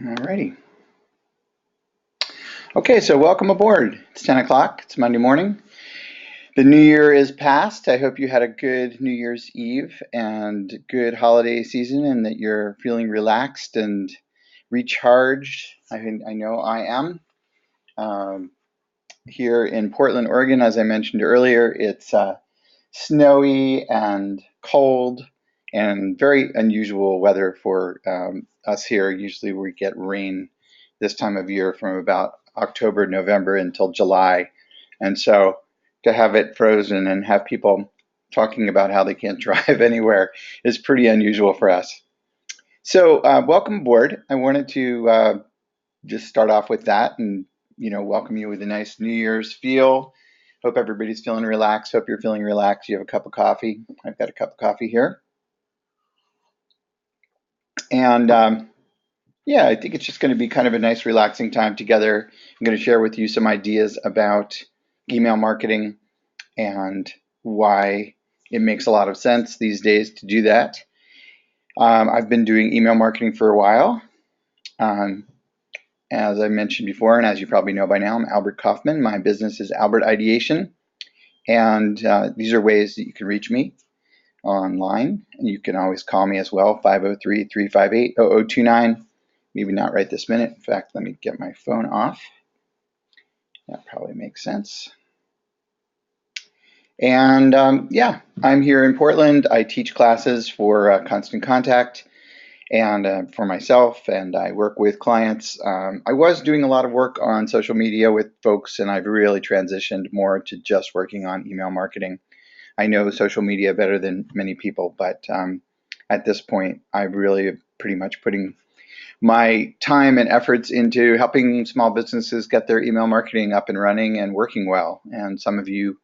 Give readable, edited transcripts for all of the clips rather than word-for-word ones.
Alrighty. Okay, so welcome aboard. It's 10 o'clock. It's Monday morning. The new year is past. I hope you had a good New Year's Eve and good holiday season and that you're feeling relaxed and recharged. I know I am. Um, Here in Portland, Oregon, as I mentioned earlier, it's snowy and cold and very unusual weather for us here. Usually we get rain this time of year from about October, November until July. And so to have it frozen and have people talking about how they can't drive anywhere is pretty unusual for us. So welcome aboard. I wanted to just start off with that and welcome you with a nice New Year's feel. Hope everybody's feeling relaxed. Hope you're feeling relaxed. You have a cup of coffee. I've got a cup of coffee here. And yeah, I think it's just going to be kind of a nice relaxing time together. I'm going to share with you some ideas about email marketing and why it makes a lot of sense these days to do that. I've been doing email marketing for a while. As I mentioned before, and as you probably know by now, I'm Albert Kaufman. My business is Albert Ideation. And these are ways that you can reach me online. And you can always call me as well, 503-358-0029. Maybe not right this minute. In fact, let me get my phone off. That probably makes sense. And yeah, I'm here in Portland. I teach classes for Constant Contact and for myself, and I work with clients. I was doing a lot of work on social media with folks, and I've really transitioned more to just working on email marketing. I know social media better than many people, but at this point, I really am pretty much putting my time and efforts into helping small businesses get their email marketing up and running and working well. And some of you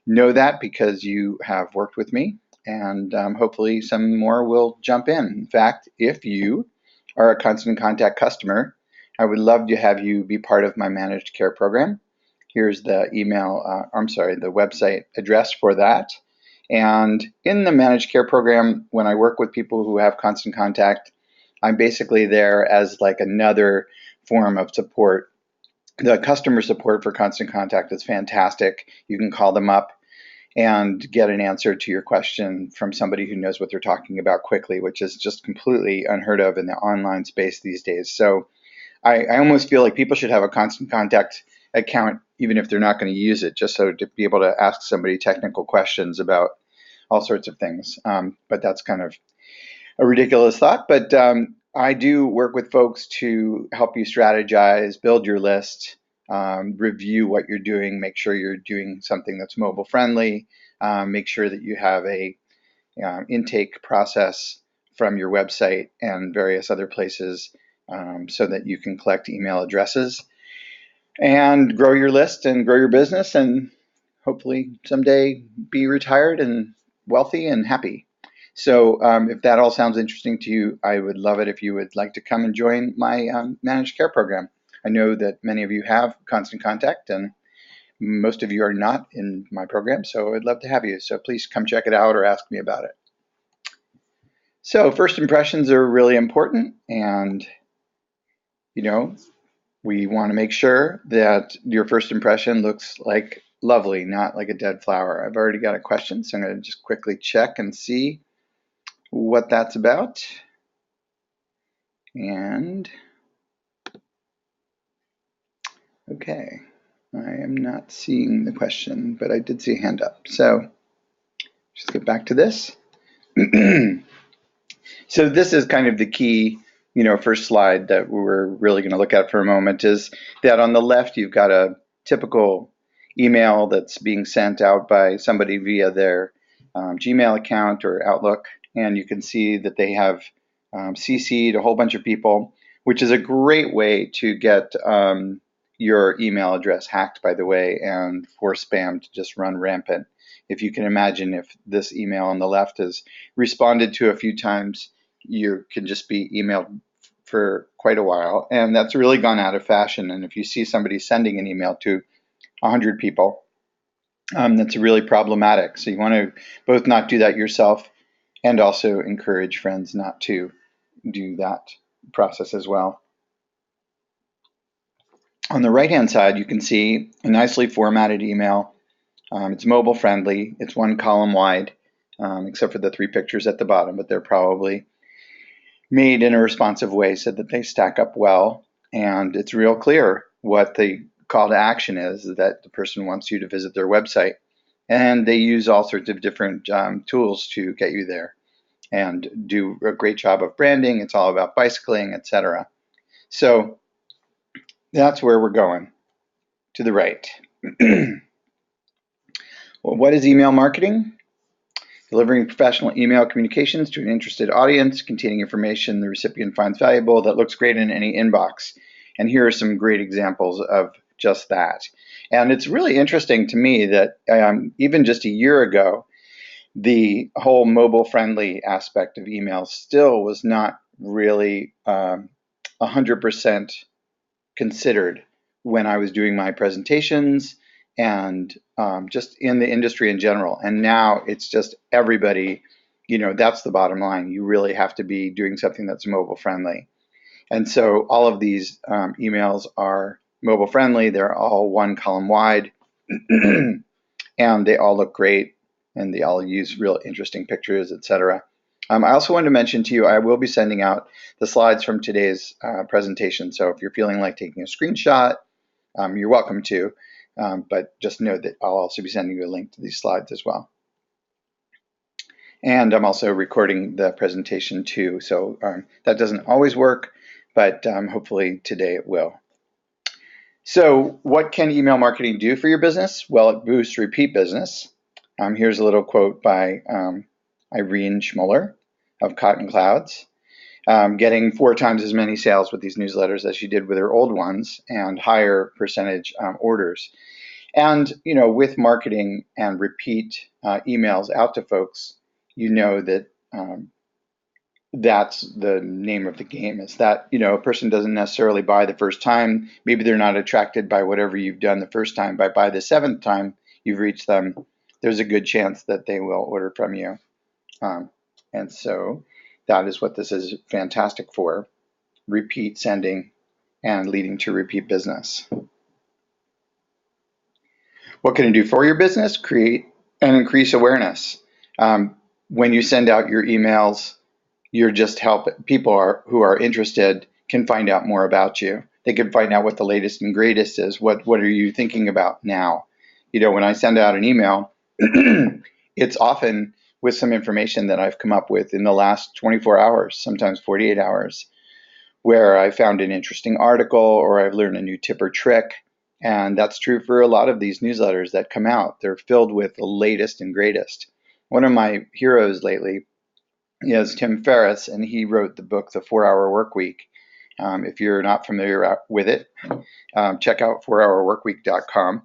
know that because you have worked with me, and hopefully some more will jump in. In fact, if you are a Constant Contact customer, I would love to have you be part of my managed care program. Here's the the website address for that. And in the managed care program, when I work with people who have Constant Contact, I'm basically there as like another form of support. The customer support for Constant Contact is fantastic. You can call them up and get an answer to your question from somebody who knows what they're talking about quickly, which is just completely unheard of in the online space these days. So I almost feel like people should have a Constant Contact account, even if they're not going to use it, just so to be able to ask somebody technical questions about all sorts of things. But that's kind of a ridiculous thought. But I do work with folks to help you strategize, build your list, review what you're doing, make sure you're doing something that's mobile friendly, make sure that you have a intake process from your website and various other places so that you can collect email addresses and grow your list and grow your business and hopefully someday be retired and wealthy and happy. So if that all sounds interesting to you, I would love it if you would like to come and join my managed care program. I know that many of you have Constant Contact and most of you are not in my program, so I'd love to have you. So please come check it out or ask me about it. So first impressions are really important, and we want to make sure that your first impression looks like lovely, not like a dead flower. I've already got a question, so I'm going to just quickly check and see what that's about. And okay, I am not seeing the question, but I did see a hand up. So just get back to this. So this is kind of the key, first slide that we're really going to look at for a moment, is that on the left you've got a typical email that's being sent out by somebody via their Gmail account or Outlook, and you can see that they have CC'd a whole bunch of people, which is a great way to get your email address hacked, by the way, and for spam to just run rampant. If you can imagine, if this email on the left is responded to a few times, you can just be emailed for quite a while, and that's really gone out of fashion. And if you see somebody sending an email to 100 people, that's really problematic. So you want to both not do that yourself and also encourage friends not to do that process as well. On the right-hand side, you can see a nicely formatted email. It's mobile friendly. It's one column wide, except for the 3 pictures at the bottom, but they're probably made in a responsive way so that they stack up well. And it's real clear what the call to action is, that the person wants you to visit their website. And they use all sorts of different tools to get you there and do a great job of branding. It's all about bicycling, etc. So that's where we're going, to the right. Well, what is email marketing? Delivering professional email communications to an interested audience containing information the recipient finds valuable that looks great in any inbox. And here are some great examples of just that. And it's really interesting to me that even just a year ago, the whole mobile-friendly aspect of email still was not really 100% considered when I was doing my presentations and just in the industry in general. And now it's just everybody, that's the bottom line. You really have to be doing something that's mobile friendly. And so all of these emails are mobile friendly. They're all one column wide and they all look great and they all use real interesting pictures, etc. I also wanted to mention to you, I will be sending out the slides from today's presentation. So if you're feeling like taking a screenshot, you're welcome to, but just know that I'll also be sending you a link to these slides as well. And I'm also recording the presentation too, so that doesn't always work, but hopefully today it will. So what can email marketing do for your business? Well, it boosts repeat business. Here's a little quote by Irene Schmuller of Cotton Clouds. Getting 4 times as many sales with these newsletters as she did with her old ones, and higher percentage orders. And with marketing and repeat emails out to folks, that that's the name of the game. Is that a person doesn't necessarily buy the first time. Maybe they're not attracted by whatever you've done the first time, but by the 7th time you've reached them, there's a good chance that they will order from you. And so that is what this is fantastic for: repeat sending and leading to repeat business. What can you do for your business? Create and increase awareness. When you send out your emails, you're just helping people who are interested can find out more about you. They can find out what the latest and greatest is. What are you thinking about now? When I send out an email, it's often with some information that I've come up with in the last 24 hours, sometimes 48 hours, where I found an interesting article or I've learned a new tip or trick. And that's true for a lot of these newsletters that come out. They're filled with the latest and greatest. One of my heroes lately is Tim Ferriss, and he wrote the book, The 4-Hour Workweek. If you're not familiar with it, check out 4hourworkweek.com.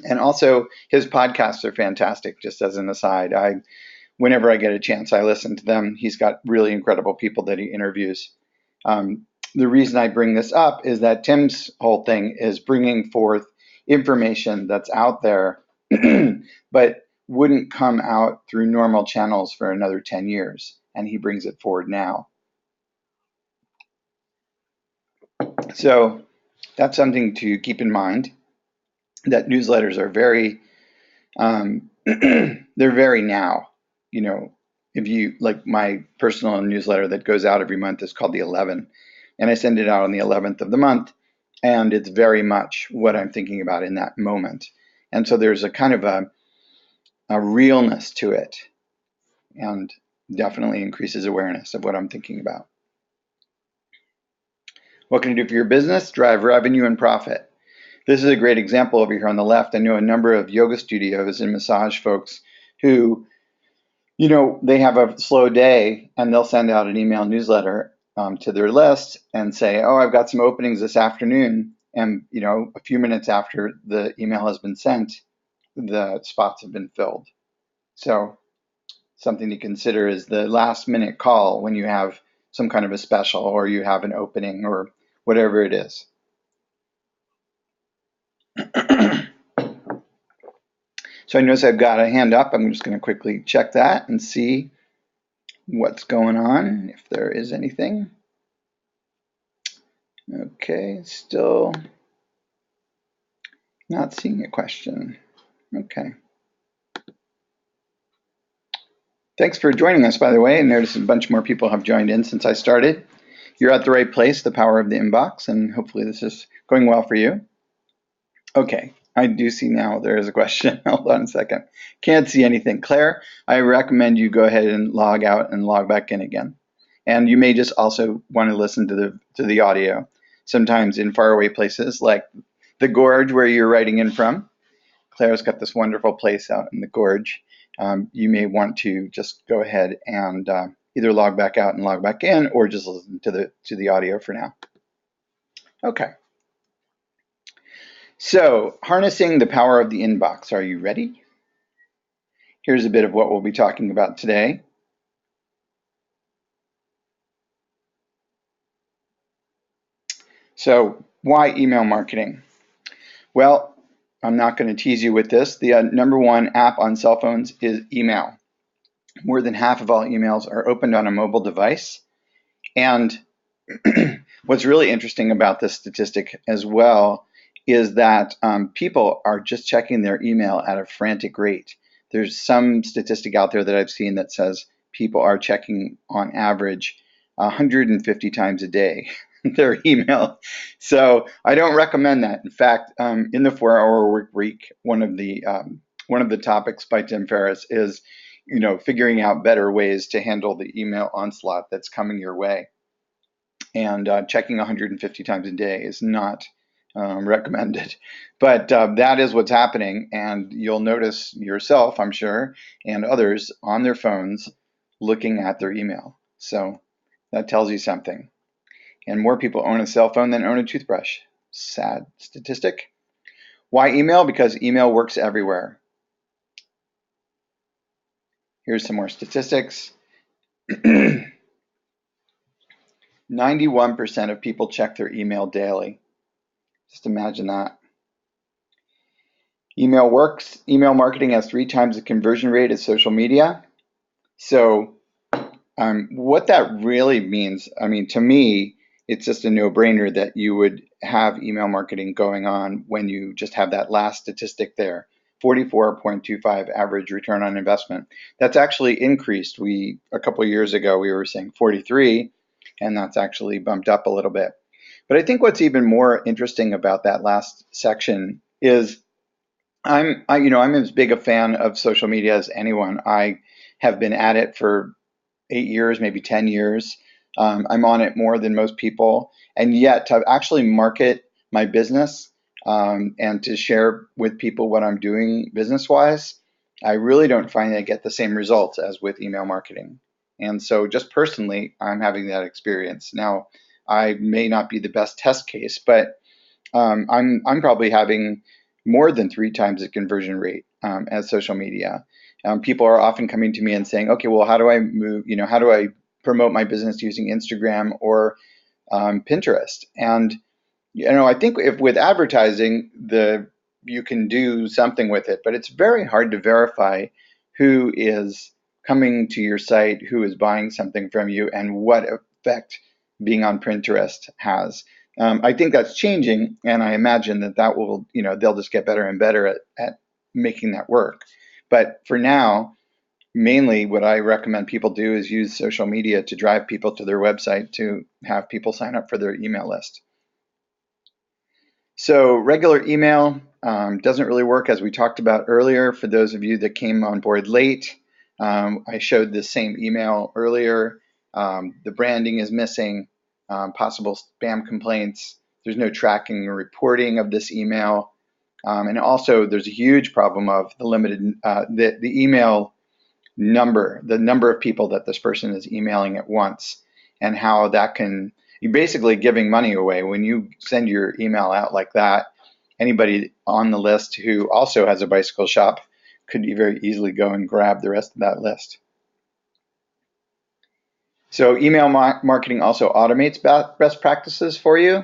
And also, his podcasts are fantastic, just as an aside. Whenever I get a chance, I listen to them. He's got really incredible people that he interviews. The reason I bring this up is that Tim's whole thing is bringing forth information that's out there, but wouldn't come out through normal channels for another 10 years. And he brings it forward now. So that's something to keep in mind, that newsletters are very, they're very now. If you like, my personal newsletter that goes out every month is called The 11, and I send it out on the 11th of the month, and it's very much what I'm thinking about in that moment. And so there's a kind of a realness to it, and definitely increases awareness of what I'm thinking about. What can you do for your business? Drive revenue and profit. This is a great example over here on the left. I know a number of yoga studios and massage folks who, they have a slow day and they'll send out an email newsletter to their list and say, oh, I've got some openings this afternoon. And, a few minutes after the email has been sent, the spots have been filled. So something to consider is the last minute call when you have some kind of a special or you have an opening or whatever it is. So I notice I've got a hand up. I'm just going to quickly check that and see what's going on, if there is anything. Okay, still Not seeing a question. Okay. Thanks for joining us, by the way. I noticed a bunch more people have joined in since I started. You're at the right place, the power of the inbox, and hopefully this is going well for you. Okay, I do see now there is a question. Hold on a second. Can't see anything. Claire, I recommend you go ahead and log out and log back in again. And you may just also want to listen to the audio. Sometimes in faraway places like the gorge where you're writing in from. Claire's got this wonderful place out in the gorge. You may want to just go ahead and either log back out and log back in, or just listen to the audio for now. Okay. So, harnessing the power of the inbox. Are you ready? Here's a bit of what we'll be talking about today. So, why email marketing? Well, I'm not going to tease you with this. The number one app on cell phones is email. More than half of all emails are opened on a mobile device. And what's really interesting about this statistic as well is that people are just checking their email at a frantic rate. There's some statistic out there that I've seen that says people are checking on average 150 times a day their email. So I don't recommend that. In fact, in the 4-Hour Work Week, one of the topics by Tim Ferriss is, figuring out better ways to handle the email onslaught that's coming your way. And checking 150 times a day is not recommended. But that is what's happening, and you'll notice yourself, I'm sure, and others on their phones looking at their email. So that tells you something. And more people own a cell phone than own a toothbrush. Sad statistic. Why email? Because email works everywhere. Here's some more statistics. 91% of people check their email daily. Just imagine that. Email works. Email marketing has 3 times the conversion rate as social media. So what that really means, to me, it's just a no-brainer that you would have email marketing going on when you just have that last statistic there, 44.25 average return on investment. That's actually increased. A couple of years ago, we were saying 43, and that's actually bumped up a little bit. But I think what's even more interesting about that last section is I'm as big a fan of social media as anyone. I have been at it for 8 years, maybe 10 years. I'm on it more than most people, and yet to actually market my business and to share with people what I'm doing business-wise, I really don't find I get the same results as with email marketing. And so, just personally, I'm having that experience now. I may not be the best test case, but I'm probably having more than 3 times the conversion rate as social media. People are often coming to me and saying, okay, well, how do I move, how do I promote my business using Instagram or Pinterest? And, I think if with advertising, you can do something with it, but it's very hard to verify who is coming to your site, who is buying something from you, and what effect being on Pinterest has. I think that's changing, and I imagine that will, they'll just get better and better at making that work. But for now, mainly what I recommend people do is use social media to drive people to their website to have people sign up for their email list. So regular email doesn't really work, as we talked about earlier. For those of you that came on board late, I showed the same email earlier. The branding is missing, possible spam complaints. There's no tracking or reporting of this email. And also there's a huge problem of the limited, the email number, the number of people that this person is emailing at once, and how that you're basically giving money away. When you send your email out like that, anybody on the list who also has a bicycle shop could very easily go and grab the rest of that list. So email marketing also automates best practices for you.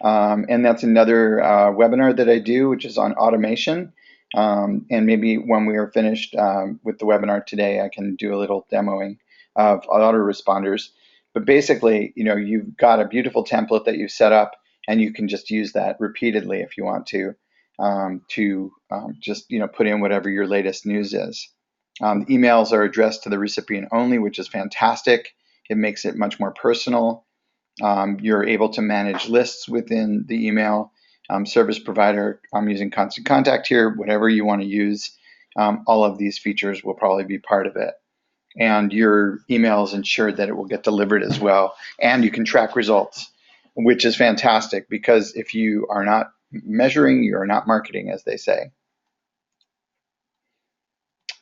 And that's another webinar that I do, which is on automation. And maybe when we are finished with the webinar today, I can do a little demoing of autoresponders. But basically, you've got a beautiful template that you've set up, and you can just use that repeatedly if you want to. to just put in whatever your latest news is. Emails are addressed to the recipient only, which is fantastic. It makes it much more personal. You're able to manage lists within the email. Service provider, I'm using Constant Contact here, whatever you want to use. All of these features will probably be part of it. And your email is ensured that it will get delivered as well. And you can track results, which is fantastic, because if you are not measuring, you're not marketing, as they say.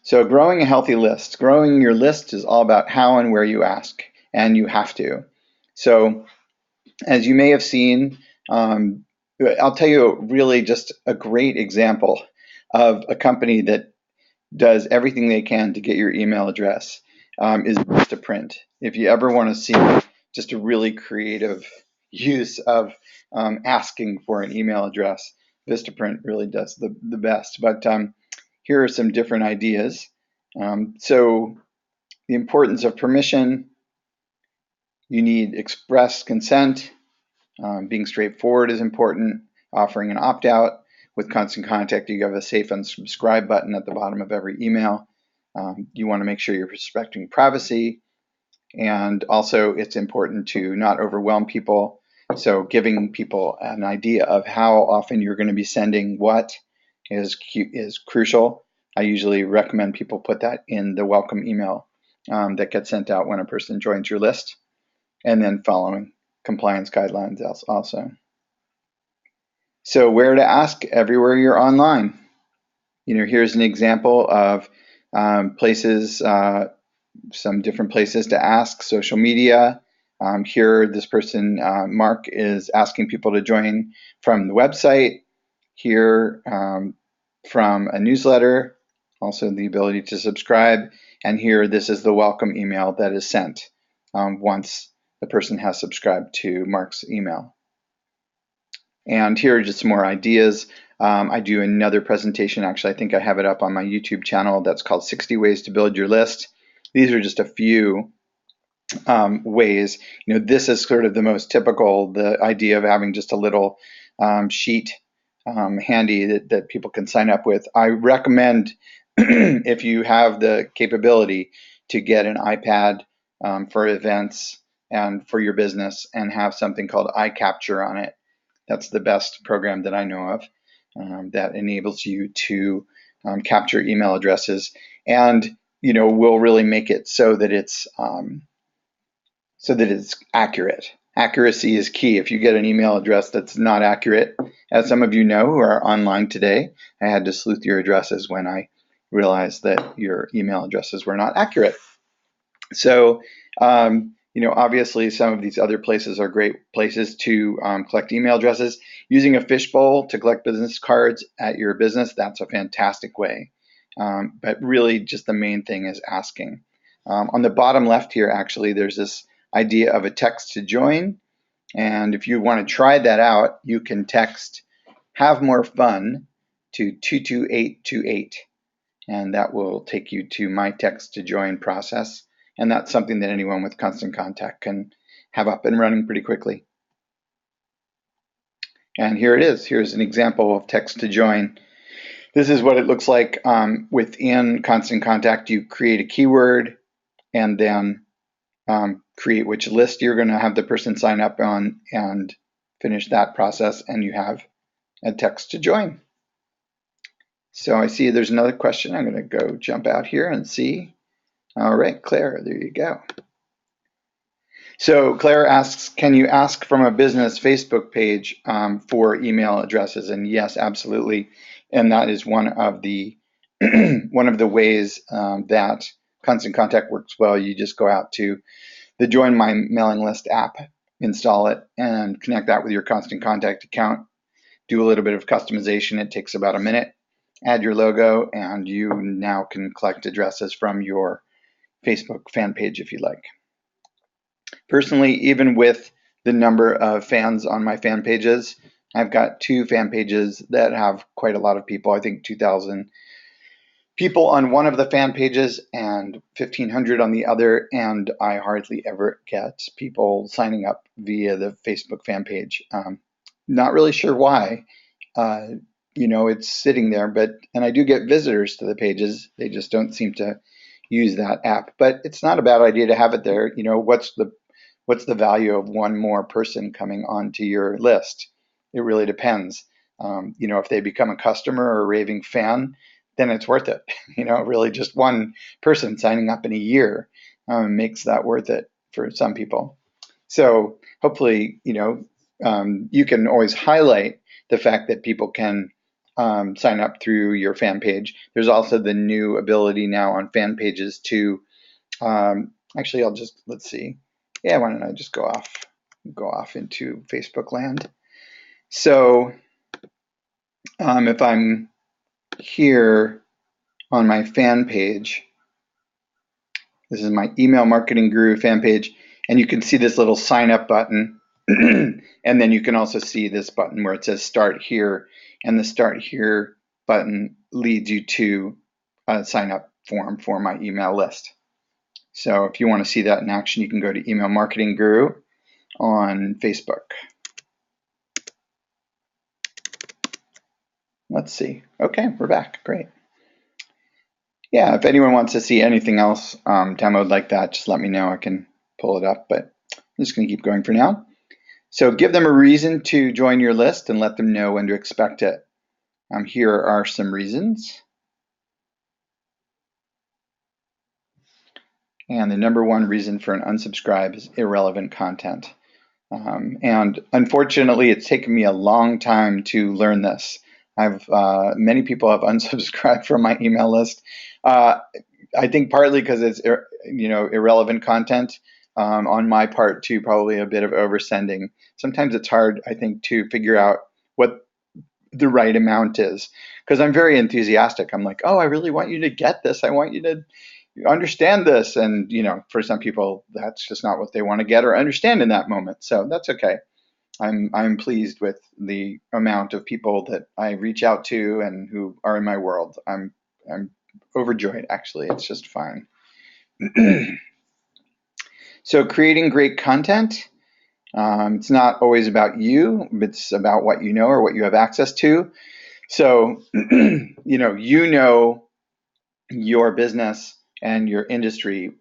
So growing a healthy list. Growing your list is all about how and where you ask, and you have to. So as you may have seen, I'll tell you really just a great example of a company that does everything they can to get your email address, is Vistaprint. If you ever want to see just a really creative use of asking for an email address, Vistaprint really does the best. But here are some different ideas. So the importance of permission, you need express consent. Being straightforward is important. Offering an opt-out. With Constant Contact, you have a safe unsubscribe button at the bottom of every email. You want to make sure you're respecting privacy. And also, it's important to not overwhelm people. So giving people an idea of how often you're going to be sending what is crucial. I usually recommend people put that in the welcome email that gets sent out when a person joins your list. And then following compliance guidelines also. So where to ask? Everywhere you're online. Here's an example of places, some different places to ask. Social media. Here, this person, Mark, is asking people to join from the website. Here, from a newsletter. Also the ability to subscribe. And here, this is the welcome email that is sent once the person has subscribed to Mark's email. And here are just some more ideas. I do another presentation, actually, I think I have it up on my YouTube channel, that's called 60 Ways to Build Your List. These are just a few ways. This is sort of the most typical, the idea of having just a little sheet handy that people can sign up with. I recommend, if you have the capability, to get an iPad for events and for your business, and have something called iCapture on it. That's the best program that I know of that enables you to capture email addresses, and will really make it so that it's accurate. Accuracy is key. If you get an email address that's not accurate, as some of you know who are online today, I had to sleuth your addresses when I realized that your email addresses were not accurate. So obviously some of these other places are great places to collect email addresses. Using a fishbowl to collect business cards at your business, that's a fantastic way. But really just the main thing is asking. On the bottom left here, actually, there's this idea of a text to join. And if you want to try that out, you can text "have more fun" to 22828. And that will take you to my text to join process. And that's something that anyone with Constant Contact can have up and running pretty quickly. And here it is. Here's an example of text to join. This is what it looks like within Constant Contact. You create a keyword and then create which list you're going to have the person sign up on, and finish that process, and you have a text to join. So I see there's another question. I'm going to go jump out here and see. All right, Claire, there you go. So Claire asks, can you ask from a business Facebook page for email addresses? And yes, absolutely. And that is one of the one of the ways that Constant Contact works well. You just go out to the Join My Mailing List app, install it, and connect that with your Constant Contact account. Do a little bit of customization. It takes about a minute. Add your logo, and you now can collect addresses from your Facebook fan page if you like. Personally, even with the number of fans on my fan pages, I've got 2 fan pages that have quite a lot of people. I think 2,000 people on one of the fan pages and 1,500 on the other, and I hardly ever get people signing up via the Facebook fan page. Not really sure why. it's sitting there, and I do get visitors to the pages. They just don't seem to use that app. But it's not a bad idea to have it there. What's the value of one more person coming onto your list? It really depends. If they become a customer or a raving fan, then it's worth it. Really just one person signing up in a year makes that worth it for some people. So hopefully, you can always highlight the fact that people can sign up through your fan page. There's also the new ability now on fan pages to actually, let's see. Yeah, why don't I just go off into Facebook land? So if I'm here on my fan page, this is my email marketing guru fan page, and you can see this little sign up button. And then you can also see this button where it says start here, and the start here button leads you to a sign up form for my email list. So if you want to see that in action, you can go to Email Marketing Guru on Facebook. Let's see. Okay, we're back. Great. Yeah, if anyone wants to see anything else demoed like that, just let me know. I can pull it up, but I'm just going to keep going for now. So give them a reason to join your list and let them know when to expect it. Here are some reasons. And the number one reason for an unsubscribe is irrelevant content. And unfortunately, it's taken me a long time to learn this. Many people have unsubscribed from my email list. I think partly because it's irrelevant content on my part too, probably a bit of oversending. Sometimes it's hard, I think, to figure out what the right amount is, because I'm very enthusiastic. I'm like, oh, I really want you to get this. I want you to understand this. And, for some people, that's just not what they want to get or understand in that moment. So that's okay. I'm pleased with the amount of people that I reach out to and who are in my world. I'm overjoyed, actually. It's just fine. So creating great content, it's not always about you. It's about what you know or what you have access to. So, you know your business and your industry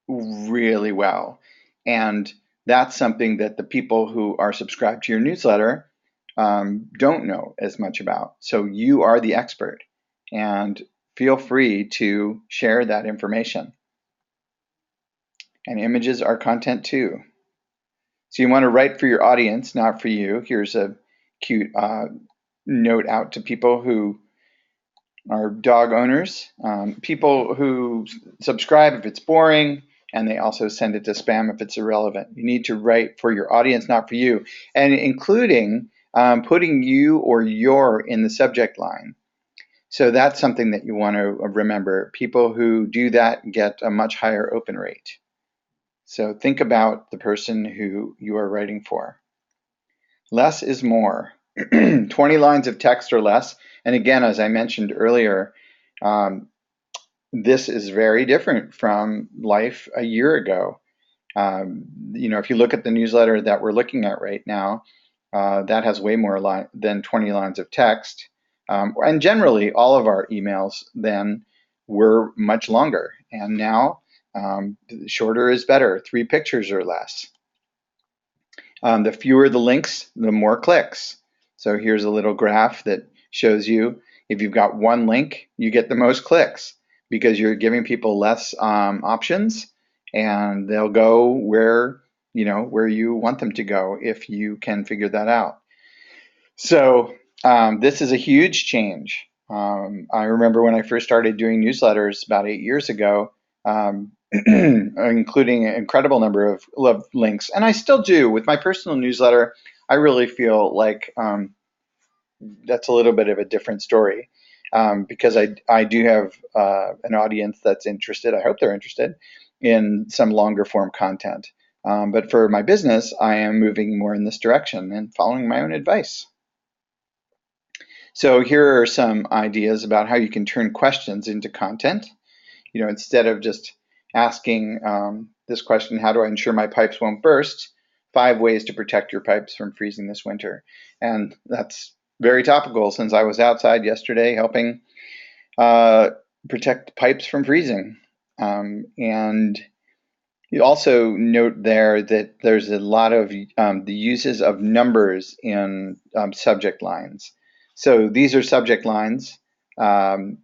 really well. And that's something that the people who are subscribed to your newsletter don't know as much about. So you are the expert, and feel free to share that information. And images are content too. So you want to write for your audience, not for you. Here's a cute note out to people who are dog owners, people who subscribe if it's boring, and they also send it to spam if it's irrelevant. You need to write for your audience, not for you, and including putting you or your in the subject line. So that's something that you want to remember. People who do that get a much higher open rate. So think about the person who you are writing for. Less is more. 20 lines of text or less. And again, as I mentioned earlier, this is very different from life a year ago. If you look at the newsletter that we're looking at right now, that has way more than 20 lines of text. And generally, all of our emails then were much longer. And now, shorter is better, 3 pictures or less. The fewer the links, the more clicks. So here's a little graph that shows you if you've got one link, you get the most clicks because you're giving people less options, and they'll go where you want them to go if you can figure that out. So this is a huge change. I remember when I first started doing newsletters about 8 years ago, including an incredible number of links. And I still do. With my personal newsletter, I really feel like that's a little bit of a different story because I do have an audience that's interested. I hope they're interested in some longer form content. But for my business, I am moving more in this direction and following my own advice. So here are some ideas about how you can turn questions into content. Instead of just asking this question, how do I ensure my pipes won't burst? 5 ways to protect your pipes from freezing this winter. And that's very topical since I was outside yesterday helping uh, protect pipes from freezing. And you also note there that there's a lot of the uses of numbers in subject lines. So these are subject lines, um,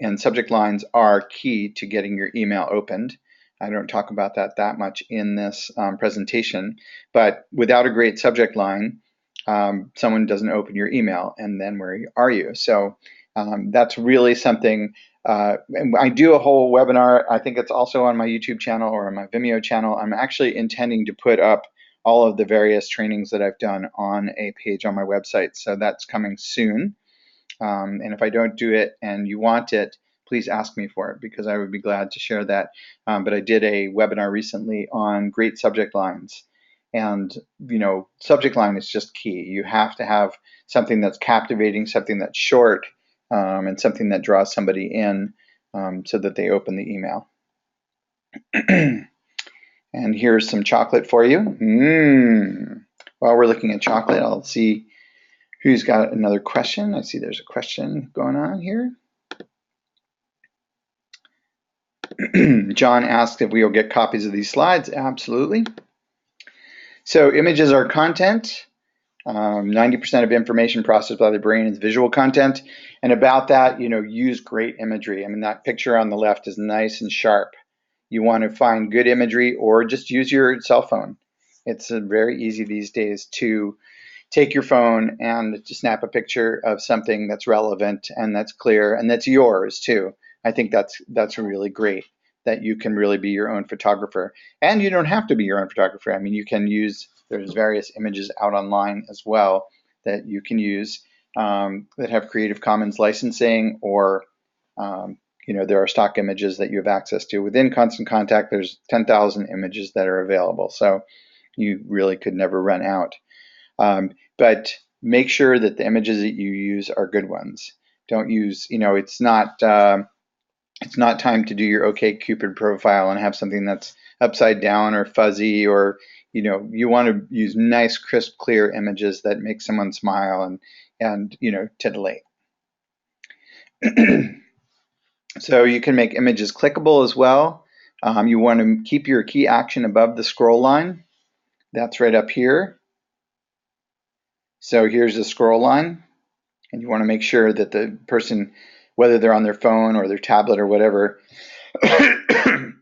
and subject lines are key to getting your email opened. I don't talk about that much in this presentation, but without a great subject line, someone doesn't open your email, and then where are you? So that's really something. And I do a whole webinar. I think it's also on my YouTube channel or on my Vimeo channel. I'm actually intending to put up all of the various trainings that I've done on a page on my website. So that's coming soon. And if I don't do it and you want it, please ask me for it because I would be glad to share that. But I did a webinar recently on great subject lines. And, subject line is just key. You have to have something that's captivating, something that's short, and something that draws somebody in so that they open the email. And here's some chocolate for you. While we're looking at chocolate, I'll see who's got another question. I see there's a question going on here. John asked if we will get copies of these slides. Absolutely. So images are content. 90% of information processed by the brain is visual content. And about that, use great imagery. I mean, that picture on the left is nice and sharp. You want to find good imagery or just use your cell phone. It's very easy these days to take your phone and just snap a picture of something that's relevant and that's clear and that's yours too. I think that's really great that you can really be your own photographer. And you don't have to be your own photographer. I mean, you can use, there's various images out online as well that you can use that have Creative Commons licensing or there are stock images that you have access to. Within Constant Contact, there's 10,000 images that are available. So you really could never run out. But make sure that the images that you use are good ones. Don't use, it's not time to do your OkCupid profile and have something that's upside down or fuzzy or, you want to use nice, crisp, clear images that make someone smile and titillate. So you can make images clickable as well. You want to keep your key action above the scroll line. That's right up here. So here's the scroll line. And you want to make sure that the person, whether they're on their phone or their tablet or whatever,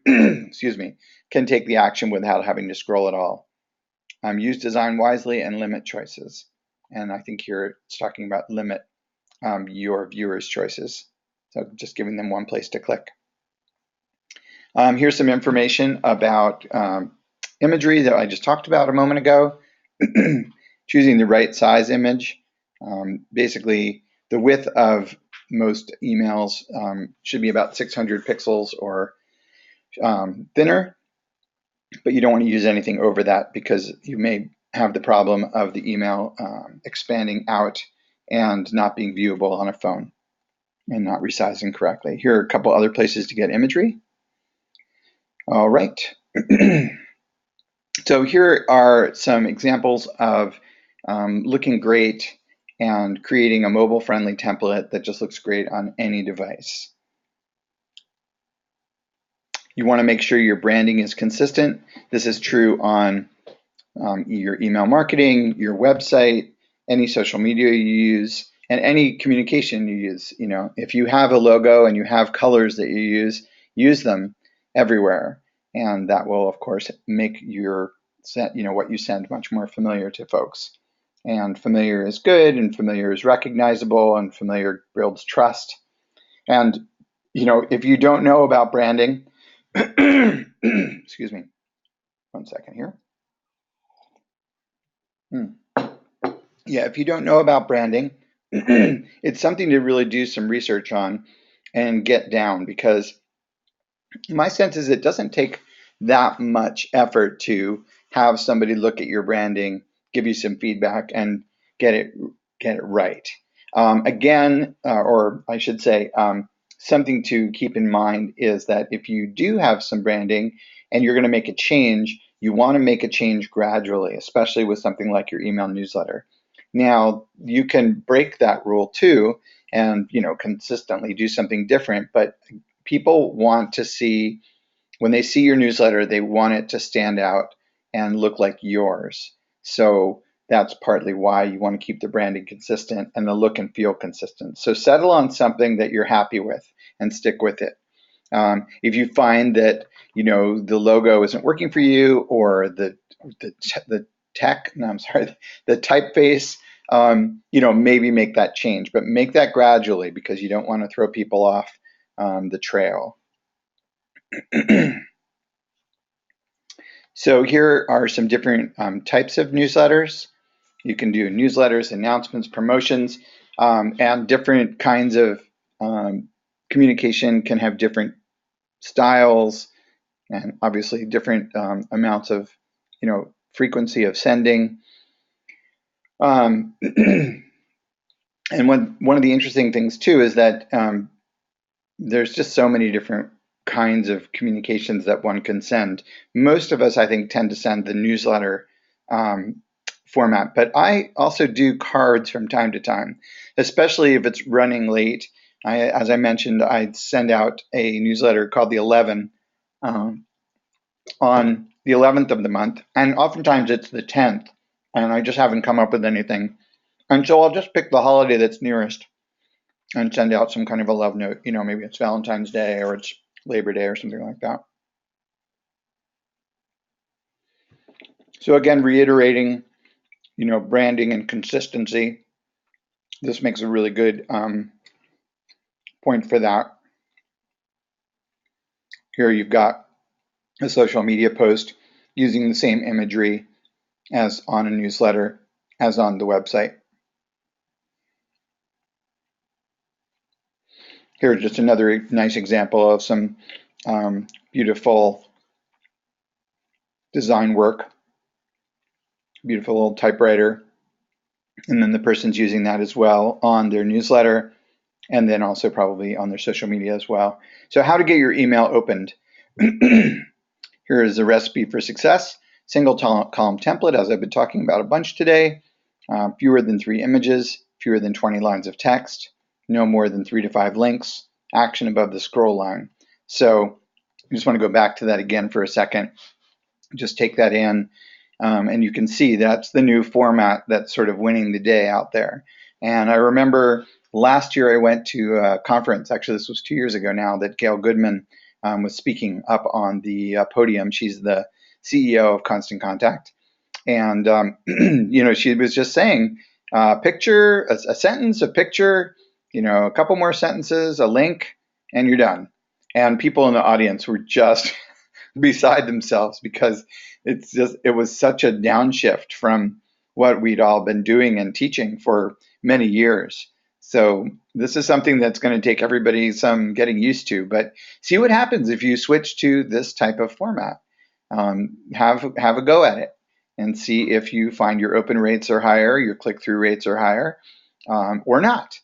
excuse me, can take the action without having to scroll at all. Use design wisely and limit choices. And I think here it's talking about limit your viewers' choices. So just giving them one place to click. Here's some information about imagery that I just talked about a moment ago. Choosing the right size image. Basically, the width of most emails should be about 600 pixels or thinner, but you don't want to use anything over that because you may have the problem of the email expanding out and not being viewable on a phone and not resizing correctly. Here are a couple other places to get imagery. All right. So here are some examples of looking great and creating a mobile-friendly template that just looks great on any device. You want to make sure your branding is consistent. This is true on your email marketing, your website, any social media you use, and any communication you use. If you have a logo and you have colors that you use them everywhere. And that will, of course, make your what you send much more familiar to folks. And familiar is good, and familiar is recognizable, and familiar builds trust. And if you don't know about branding, excuse me, one second here. Yeah, if you don't know about branding, it's something to really do some research on and get down, because my sense is it doesn't take that much effort to have somebody look at your branding, give you some feedback, and get it right. Again, or I should say, something to keep in mind is that if you do have some branding and you're going to make a change, you want to make a change gradually, especially with something like your email newsletter. Now, you can break that rule too and, consistently do something different, but people want to see, when they see your newsletter, they want it to stand out and look like yours. So that's partly why you want to keep the branding consistent and the look and feel consistent. So settle on something that you're happy with and stick with it. If you find that the logo isn't working for you, or the tech, no, I'm sorry, the typeface, maybe make that change, but make that gradually because you don't want to throw people off the trail. So here are some different types of newsletters. You can do newsletters, announcements, promotions, and different kinds of communication can have different styles and obviously different amounts of, frequency of sending. And one of the interesting things too is that there's just so many different kinds of communications that one can send. Most of us, I think, tend to send the newsletter format, but I also do cards from time to time, especially if it's running late. As I mentioned, I send out a newsletter called The 11 on the 11th of the month, and oftentimes it's the 10th, and I just haven't come up with anything. And so I'll just pick the holiday that's nearest and send out some kind of a love note. Maybe it's Valentine's Day or it's Labor Day or something like that. So again, reiterating, branding and consistency. This makes a really good point for that. Here you've got a social media post using the same imagery as on a newsletter, as on the website. Here's just another nice example of some beautiful design work. Beautiful little typewriter. And then the person's using that as well on their newsletter, and then also probably on their social media as well. So how to get your email opened. Here is a recipe for success. Single column template, as I've been talking about a bunch today. Fewer than 3 images, fewer than 20 lines of text, no more than 3 to 5 links, action above the scroll line. So I just want to go back to that again for a second. Just take that in, and you can see that's the new format that's sort of winning the day out there. And I remember last year I went to a conference, actually this was 2 years ago now, that Gail Goodman was speaking up on the podium. She's the CEO of Constant Contact. And, she was just saying, picture, a sentence, a picture, a couple more sentences, a link, and you're done. And people in the audience were just beside themselves because it was such a downshift from what we'd all been doing and teaching for many years. So this is something that's going to take everybody some getting used to, but see what happens if you switch to this type of format. Have a go at it and see if you find your open rates are higher, your click-through rates are higher, or not.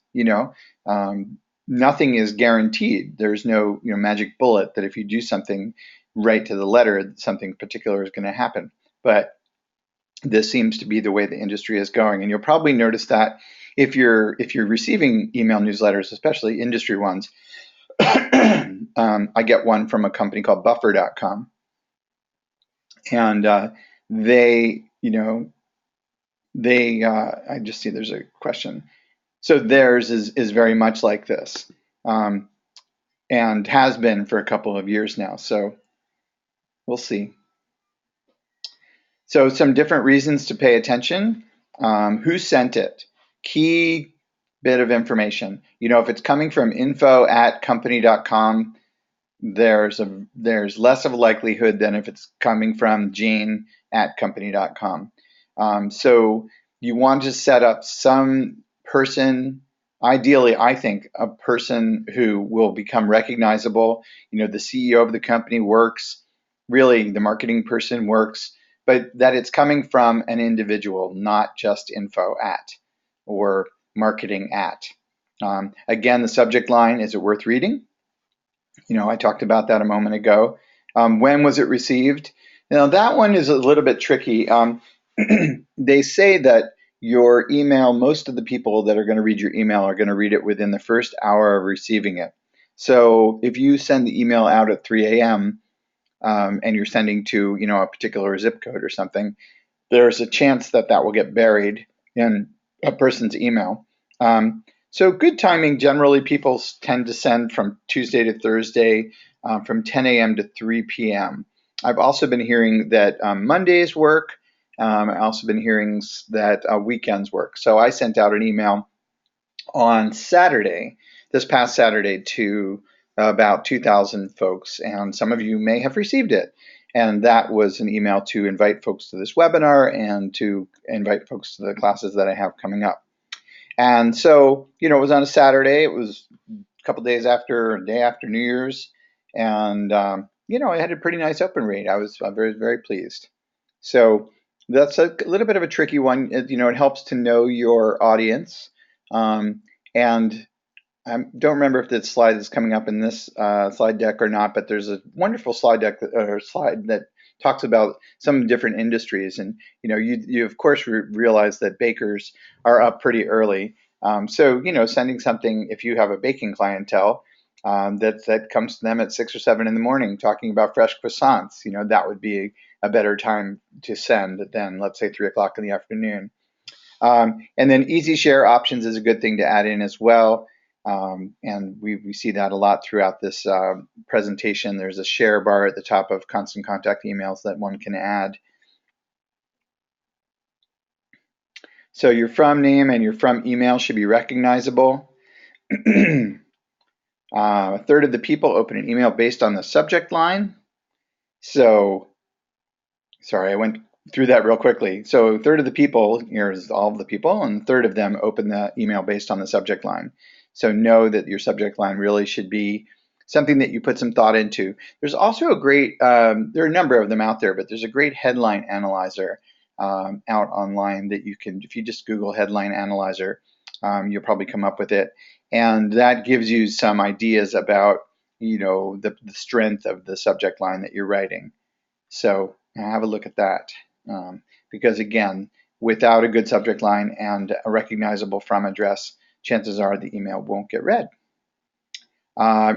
Nothing is guaranteed. There's no magic bullet that if you do something right to the letter, something particular is going to happen. But this seems to be the way the industry is going, and you'll probably notice that if you're receiving email newsletters, especially industry ones. I get one from a company called Buffer.com, and they, I just see there's a question. So theirs is very much like this, and has been for a couple of years now. So we'll see. So some different reasons to pay attention. Who sent it? Key bit of information. If it's coming from info@company.com, there's less of a likelihood than if it's coming from Jane@company.com. So you want to set up some person, ideally, I think, a person who will become recognizable. The CEO of the company works, really the marketing person works, but that it's coming from an individual, not just info@ or marketing@. Again, the subject line, is it worth reading? I talked about that a moment ago. When was it received? Now that one is a little bit tricky. They say that your email, most of the people that are going to read your email are going to read it within the first hour of receiving it. So if you send the email out at 3 a.m. And you're sending to, a particular zip code or something, there's a chance that that will get buried in a person's email. So good timing. Generally, people tend to send from Tuesday to Thursday, from 10 a.m. to 3 p.m. I've also been hearing that Mondays work. I've also been hearing that weekends work. So I sent out an email on Saturday, this past Saturday, to about 2,000 folks, and some of you may have received it. And that was an email to invite folks to this webinar and to invite folks to the classes that I have coming up. And so, it was on a Saturday. It was a couple days after, a day after New Year's. And, I had a pretty nice open rate. I was very, very pleased. So that's a little bit of a tricky one. It helps to know your audience. And I don't remember if the slide is coming up in this slide deck or not, but there's a wonderful slide deck or slide that talks about some different industries. And you of course realize that bakers are up pretty early. So sending something, if you have a baking clientele, that comes to them at 6 or 7 in the morning talking about fresh croissants, that would be a better time to send than, let's say, 3 o'clock in the afternoon. And then easy share options is a good thing to add in as well. And we see that a lot throughout this presentation. There's a share bar at the top of constant contact emails that one can add. So your from name and your from email should be recognizable. A third of the people open an email based on the subject line. So, sorry, I went through that real quickly. So a third of the people, here's all of the people, and a third of them open the email based on the subject line. So know that your subject line really should be something that you put some thought into. There's also a great, there are a number of them out there, but there's a great headline analyzer out online that you can, if you just Google headline analyzer, you'll probably come up with it. And that gives you some ideas about, the strength of the subject line that you're writing. So have a look at that. Because again, without a good subject line and a recognizable from address, chances are the email won't get read.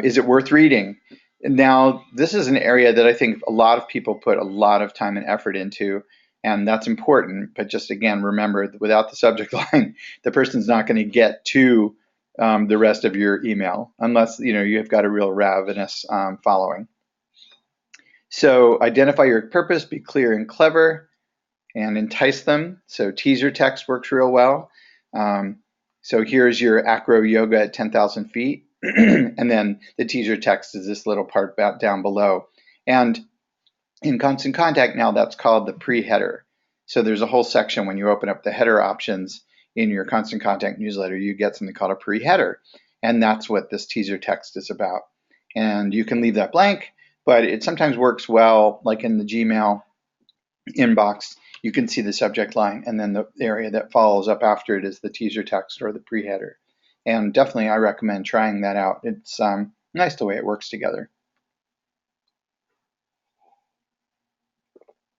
Is it worth reading? Now, this is an area that I think a lot of people put a lot of time and effort into, and that's important. But just again, remember, without the subject line, the person's not going to get to the rest of your email unless you've got a real ravenous following. So identify your purpose, be clear and clever, and entice them. So teaser text works real well. So here's your acro yoga at 10,000 feet. And then the teaser text is this little part down below. And in Constant Contact now, that's called the pre-header. So there's a whole section when you open up the header options in your Constant Contact newsletter, you get something called a pre-header. And that's what this teaser text is about. And you can leave that blank, but it sometimes works well, like in the Gmail inbox, you can see the subject line, and then the area that follows up after it is the teaser text or the pre-header. And definitely, I recommend trying that out. It's nice the way it works together.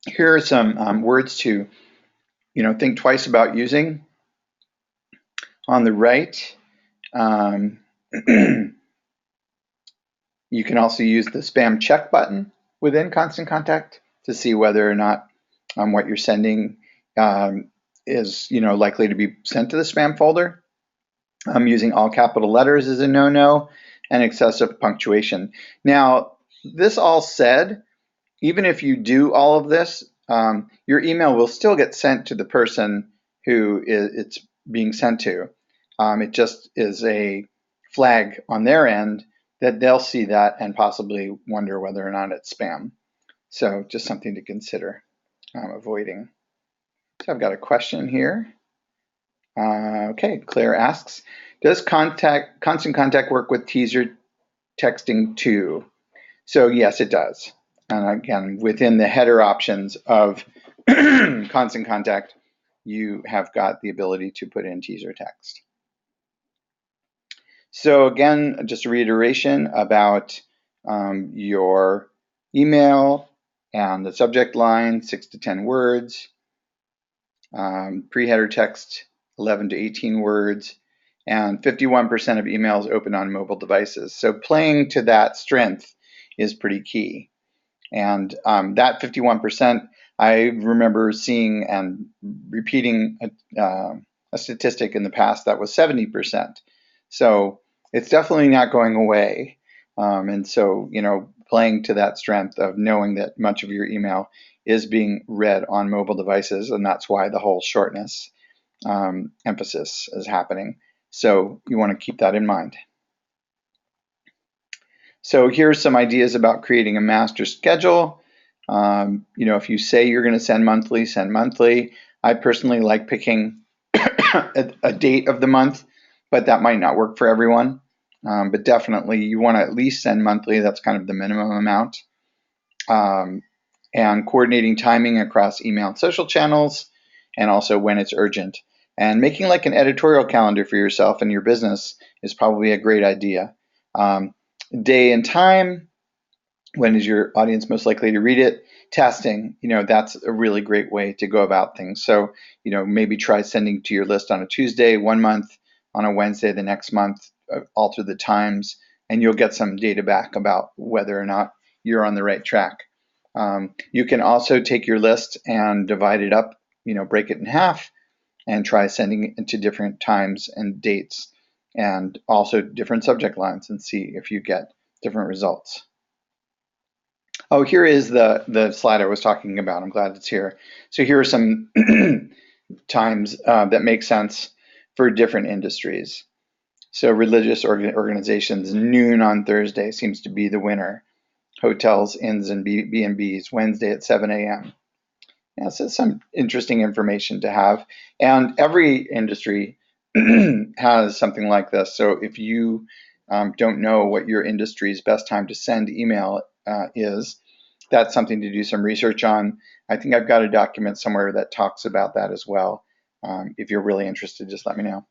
Here are some words to, think twice about using. On the right, you can also use the spam check button within Constant Contact to see whether or not what you're sending is likely to be sent to the spam folder. Using all capital letters is a no-no, and excessive punctuation. Now, this all said, even if you do all of this, your email will still get sent to the person who it's being sent to. It just is a flag on their end that they'll see that and possibly wonder whether or not it's spam. So just something to consider avoiding. So I've got a question here. Okay, Claire asks, does Constant Contact work with teaser texting too? So yes, it does. And again, within the header options of Constant Contact, you have got the ability to put in teaser text. So again, just a reiteration about your email and the subject line, 6 to 10 words. Pre-header text 11 to 18 words, and 51% of emails open on mobile devices. So playing to that strength is pretty key. And that 51%, I remember seeing and repeating a statistic in the past that was 70%. So it's definitely not going away. And so, playing to that strength of knowing that much of your email is being read on mobile devices, and that's why the whole shortness emphasis is happening. So you want to keep that in mind. So here's some ideas about creating a master schedule. If you say you're going to send monthly, send monthly. I personally like picking a date of the month, but that might not work for everyone. But definitely you want to at least send monthly. That's kind of the minimum amount. And coordinating timing across email and social channels, and also when it's urgent. And making like an editorial calendar for yourself and your business is probably a great idea. Day and time, when is your audience most likely to read it? Testing, that's a really great way to go about things. So, maybe try sending to your list on a Tuesday 1 month, on a Wednesday the next month, alter the times, and you'll get some data back about whether or not you're on the right track. You can also take your list and divide it up, break it in half, and try sending it to different times and dates, and also different subject lines, and see if you get different results. Oh, here is the slide I was talking about. I'm glad it's here. So here are some times that make sense for different industries. So religious organizations, noon on Thursday seems to be the winner. Hotels, inns, and B&Bs, Wednesday at 7 a.m. Yeah, so some interesting information to have. And every industry has something like this. So if you don't know what your industry's best time to send email is, that's something to do some research on. I think I've got a document somewhere that talks about that as well. If you're really interested, just let me know.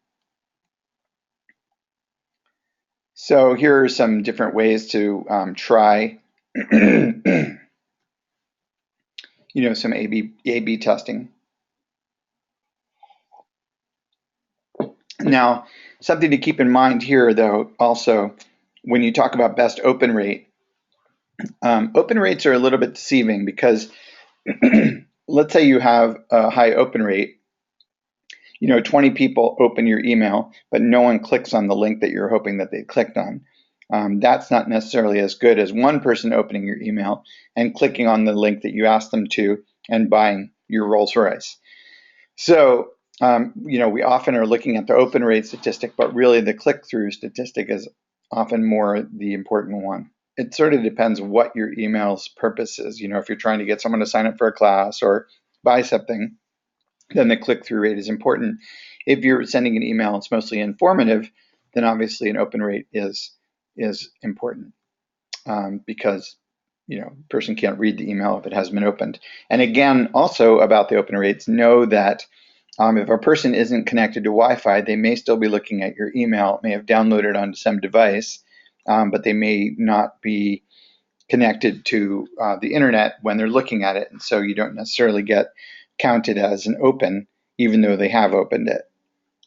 So here are some different ways to try some A/B testing. Now, something to keep in mind here, though, also, when you talk about best open rate, open rates are a little bit deceiving because let's say you have a high open rate, 20 people open your email, but no one clicks on the link that you're hoping that they clicked on. That's not necessarily as good as one person opening your email and clicking on the link that you asked them to and buying your Rolls Royce. So, we often are looking at the open rate statistic, but really the click-through statistic is often more the important one. It sort of depends what your email's purpose is. If you're trying to get someone to sign up for a class or buy something, then the click-through rate is important. If you're sending an email, it's mostly informative, then obviously an open rate is important because person can't read the email if it hasn't been opened. And again, also about the open rates, know that if a person isn't connected to Wi-Fi, they may still be looking at your email, may have downloaded onto some device, but they may not be connected to the internet when they're looking at it, and so you don't necessarily get counted as an open, even though they have opened it.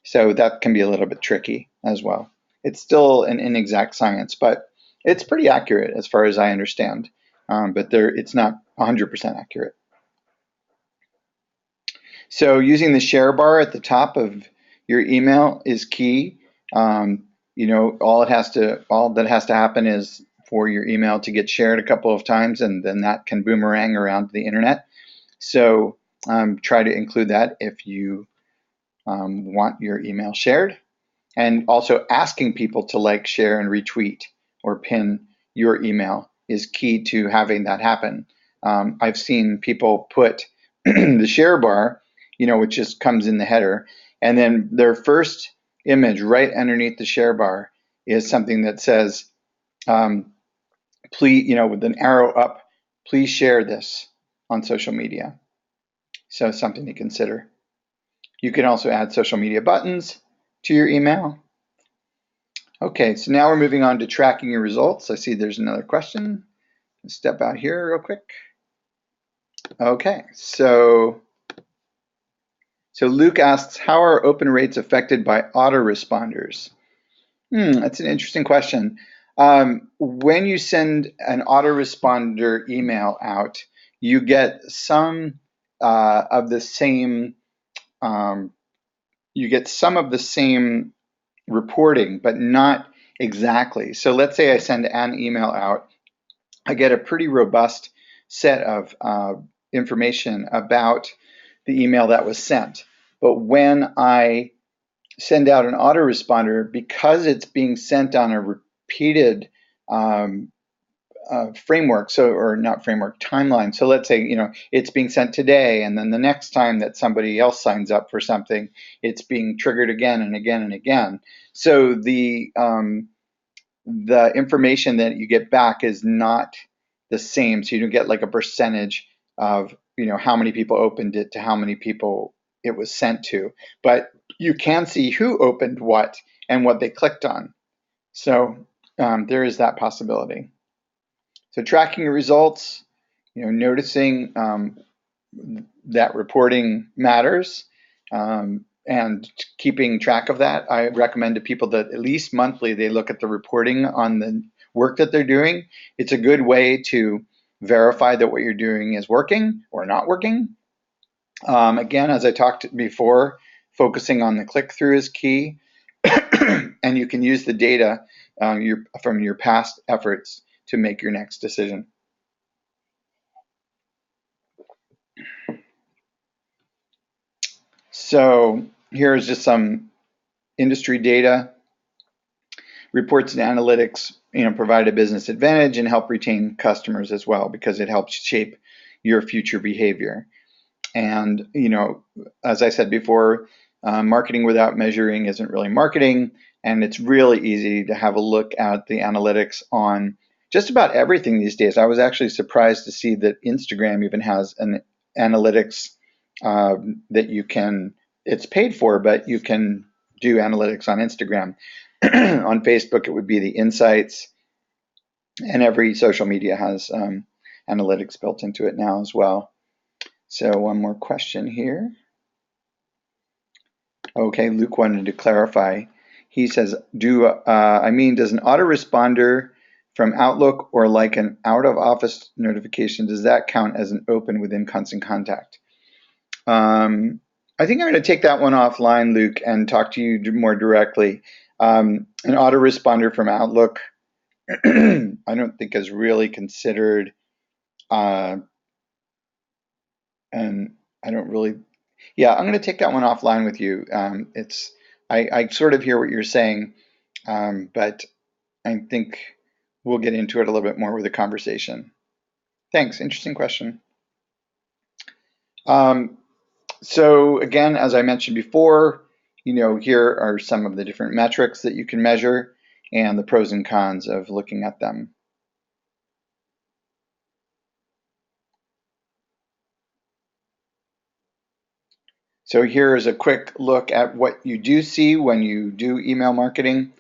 So that can be a little bit tricky as well. It's still an inexact science, but it's pretty accurate as far as I understand, but it's not 100% accurate. So using the share bar at the top of your email is key. All that has to happen is for your email to get shared a couple of times, and then that can boomerang around the internet. So try to include that if you want your email shared. And also asking people to like, share, and retweet or pin your email is key to having that happen. I've seen people put the share bar, which just comes in the header, and then their first image right underneath the share bar is something that says, please, with an arrow up, please share this on social media. So something to consider. You can also add social media buttons to your email. Okay, so now we're moving on to tracking your results. I see there's another question. Let's step out here real quick. Okay, so So Luke asks, how are open rates affected by autoresponders? That's an interesting question. When you send an autoresponder email out, you get some of the same um, reporting, but not exactly. So let's say I send an email out, I get a pretty robust set of information about the email that was sent. But when I send out an autoresponder, because it's being sent on a repeated um, framework, or not framework, timeline. So let's say, it's being sent today, and then the next time that somebody else signs up for something, it's being triggered again and again and again. So the information that you get back is not the same. So you don't get like a percentage of, how many people opened it to how many people it was sent to. But you can see who opened what and what they clicked on. So there is that possibility. So tracking your results, noticing that reporting matters, and keeping track of that. I recommend to people that at least monthly they look at the reporting on the work that they're doing. It's a good way to verify that what you're doing is working or not working. Again, as I talked before, focusing on the click-through is key, and you can use the data from your past efforts to make your next decision. So here's just some industry data. Reports and analytics, provide a business advantage and help retain customers as well, because it helps shape your future behavior. And, as I said before, marketing without measuring isn't really marketing. And it's really easy to have a look at the analytics on just about everything these days. I was actually surprised to see that Instagram even has an analytics that it's paid for, but you can do analytics on Instagram. On Facebook, it would be the insights, and every social media has analytics built into it now as well. So one more question here. Okay, Luke wanted to clarify. He says, does an autoresponder from Outlook or like an out-of-office notification, does that count as an open within Constant Contact? I think I'm going to take that one offline, Luke, and talk to you more directly. An autoresponder from Outlook, I don't think is really considered, and I don't really, yeah, I'm going to take that one offline with you. I sort of hear what you're saying, but I think we'll get into it a little bit more with the conversation. Thanks, interesting question. So again, as I mentioned before, here are some of the different metrics that you can measure and the pros and cons of looking at them. So here is a quick look at what you do see when you do email marketing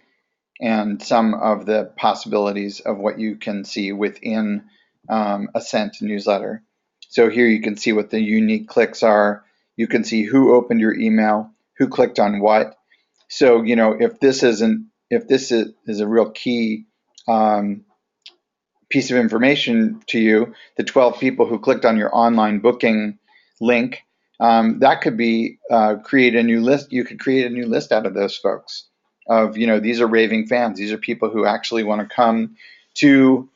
and some of the possibilities of what you can see within a sent newsletter. So here you can see what the unique clicks are. You can see who opened your email, who clicked on what. So, if this is a real key piece of information to you, the 12 people who clicked on your online booking link, that could be create a new list. You could create a new list out of those folks of, these are raving fans. These are people who actually want to come to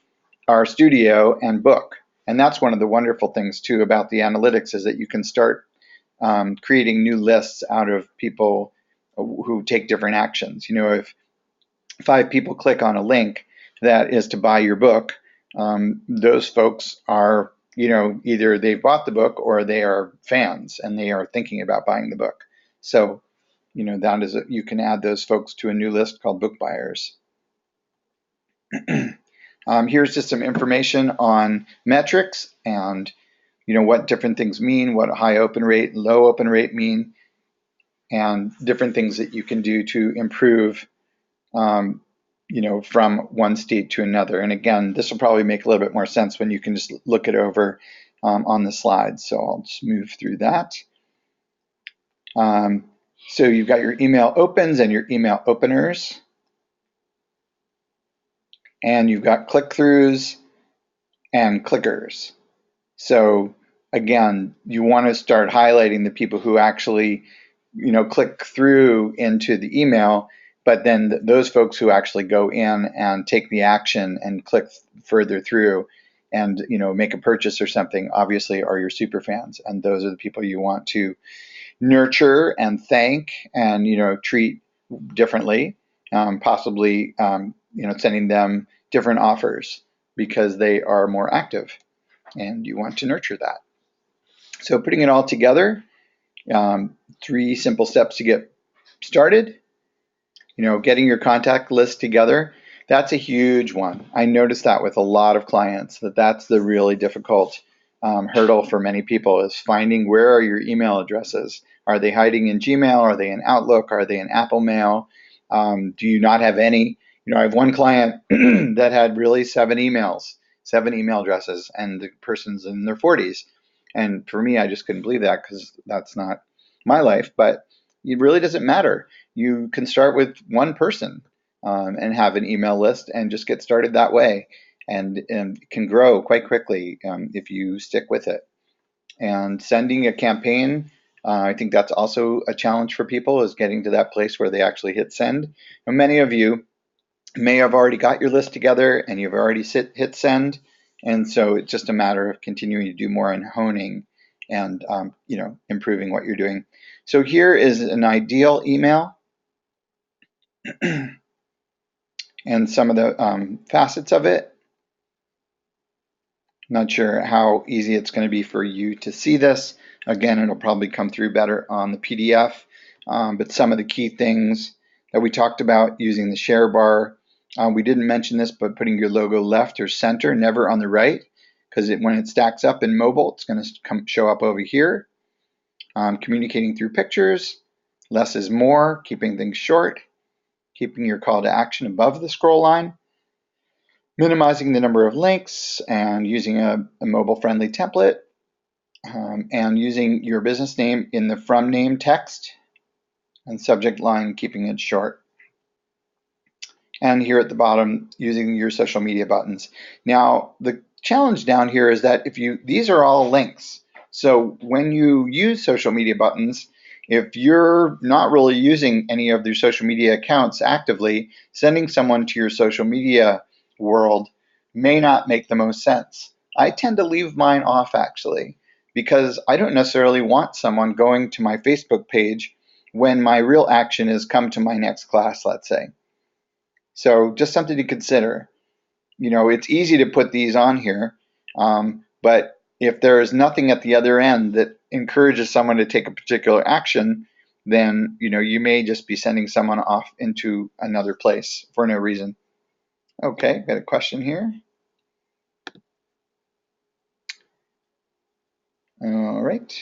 our studio and book. And that's one of the wonderful things too about the analytics, is that you can start creating new lists out of people who take different actions. If 5 people click on a link that is to buy your book, those folks are, either they've bought the book or they are fans and they are thinking about buying the book. So, you can add those folks to a new list called book buyers. Here's just some information on metrics and, what different things mean, what high open rate, low open rate mean, and different things that you can do to improve, from one state to another. And again, this will probably make a little bit more sense when you can just look it over on the slides. So I'll just move through that. So you've got your email opens and your email openers, and you've got click-throughs and clickers. So again, you want to start highlighting the people who actually, click through into the email, but then those folks who actually go in and take the action and click further through and, make a purchase or something, obviously are your super fans. And those are the people you want to nurture and thank and, treat differently, possibly, sending them different offers because they are more active and you want to nurture that. So putting it all together, 3 simple steps to get started. Getting your contact list together, that's a huge one. I noticed that with a lot of clients, that's the really difficult hurdle for many people, is finding where are your email addresses. Are they hiding in Gmail? Are they in Outlook? Are they in Apple Mail? Do you not have any? I have one client that had really 7 email addresses, and the person's in their 40s. And for me, I just couldn't believe that because that's not my life. But it really doesn't matter. You can start with one person and have an email list and just get started that way, and can grow quite quickly if you stick with it. And sending a campaign, I think that's also a challenge for people, is getting to that place where they actually hit send. And many of you may have already got your list together and you've already hit send, and so it's just a matter of continuing to do more and honing and improving what you're doing. So here is an ideal email and some of the facets of it. Not sure how easy it's going to be for you to see this. Again, it'll probably come through better on the PDF, but some of the key things that we talked about using the share bar. We didn't mention this, but putting your logo left or center, never on the right, because when it stacks up in mobile, it's going to show up over here. Communicating through pictures, less is more, keeping things short, keeping your call to action above the scroll line, minimizing the number of links and using a mobile-friendly template, and using your business name in the from name text, and subject line, keeping it short. And here at the bottom, using your social media buttons. Now, the challenge down here is that these are all links. So when you use social media buttons, if you're not really using any of your social media accounts actively, sending someone to your social media world may not make the most sense. I tend to leave mine off, actually, because I don't necessarily want someone going to my Facebook page when my real action is come to my next class, let's say. So just something to consider. It's easy to put these on here, but if there is nothing at the other end that encourages someone to take a particular action, then you may just be sending someone off into another place for no reason. Okay, got a question here. All right,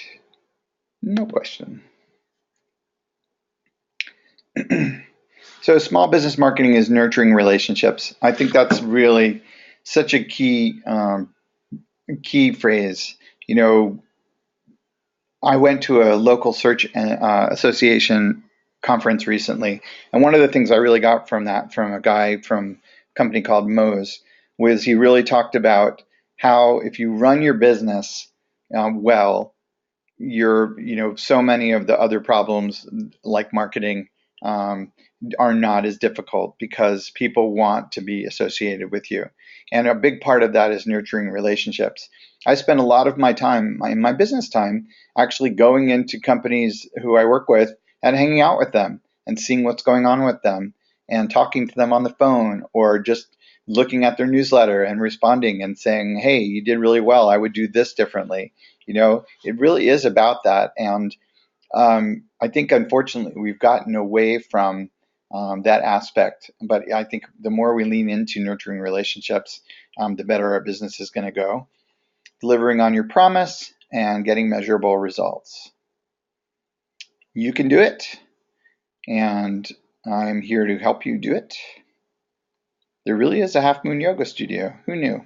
no question. So small business marketing is nurturing relationships. I think that's really such a key phrase. I went to a local search association conference recently, and one of the things I really got from a guy from a company called Moe's, was he really talked about how if you run your business well, so many of the other problems like marketing are not as difficult because people want to be associated with you. And a big part of that is nurturing relationships. I spend a lot of my time, my business time, actually going into companies who I work with and hanging out with them and seeing what's going on with them and talking to them on the phone, or just looking at their newsletter and responding and saying, hey, you did really well. I would do this differently. It really is about that. And I think, unfortunately, we've gotten away from that aspect. But I think the more we lean into nurturing relationships, the better our business is going to go. Delivering on your promise and getting measurable results. You can do it, and I'm here to help you do it. There really is a Half Moon Yoga studio. Who knew?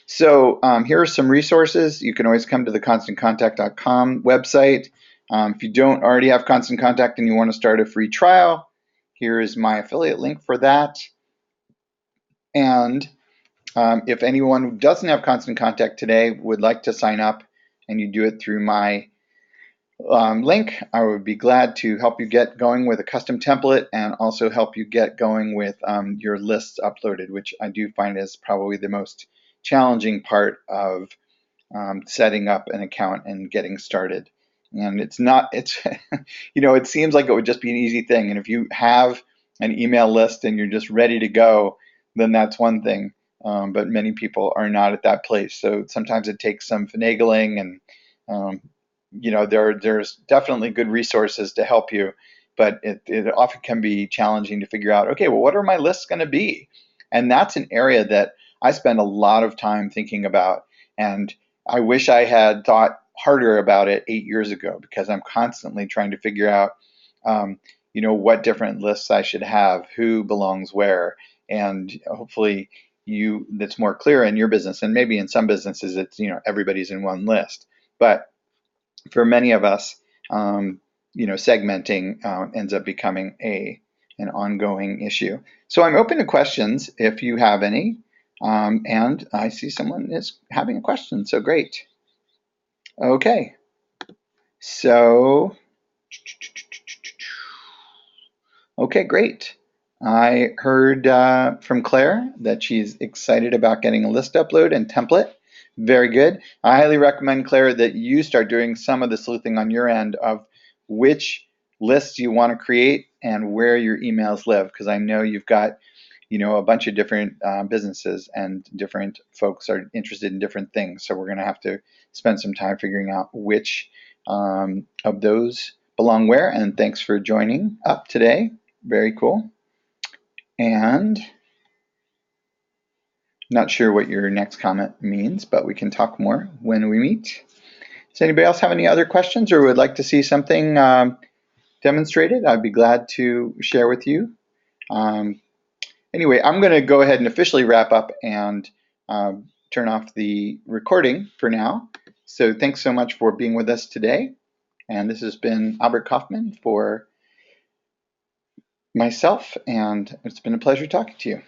So here are some resources. You can always come to the constantcontact.com website. If you don't already have Constant Contact and you want to start a free trial, here is my affiliate link for that. And if anyone who doesn't have Constant Contact today would like to sign up and you do it through my link, I would be glad to help you get going with a custom template and also help you get going with your lists uploaded, which I do find is probably the most challenging part of setting up an account and getting started. And it's it seems like it would just be an easy thing. And if you have an email list and you're just ready to go, then that's one thing. But many people are not at that place. So sometimes it takes some finagling and um, there's definitely good resources to help you, but it often can be challenging to figure out, okay, well, what are my lists going to be? And that's an area that I spend a lot of time thinking about. And I wish I had thought harder about it 8 years ago, because I'm constantly trying to figure out, what different lists I should have, who belongs where, and hopefully that's more clear in your business. And maybe in some businesses, it's, everybody's in one list. But for many of us, segmenting ends up becoming an ongoing issue. So I'm open to questions if you have any. And I see someone is having a question, so great. Okay, so, okay, great. I heard from Claire that she's excited about getting a list upload and template. Very good. I highly recommend, Claire, that you start doing some of the sleuthing on your end of which lists you want to create and where your emails live, because I know you've got a bunch of different businesses and different folks are interested in different things. So we're going to have to spend some time figuring out which of those belong where. And thanks for joining up today. Very cool. And not sure what your next comment means, but we can talk more when we meet. Does anybody else have any other questions or would like to see something demonstrated? I'd be glad to share with you. Anyway, I'm going to go ahead and officially wrap up and turn off the recording for now. So thanks so much for being with us today. And this has been Albert Kaufman for myself, and it's been a pleasure talking to you.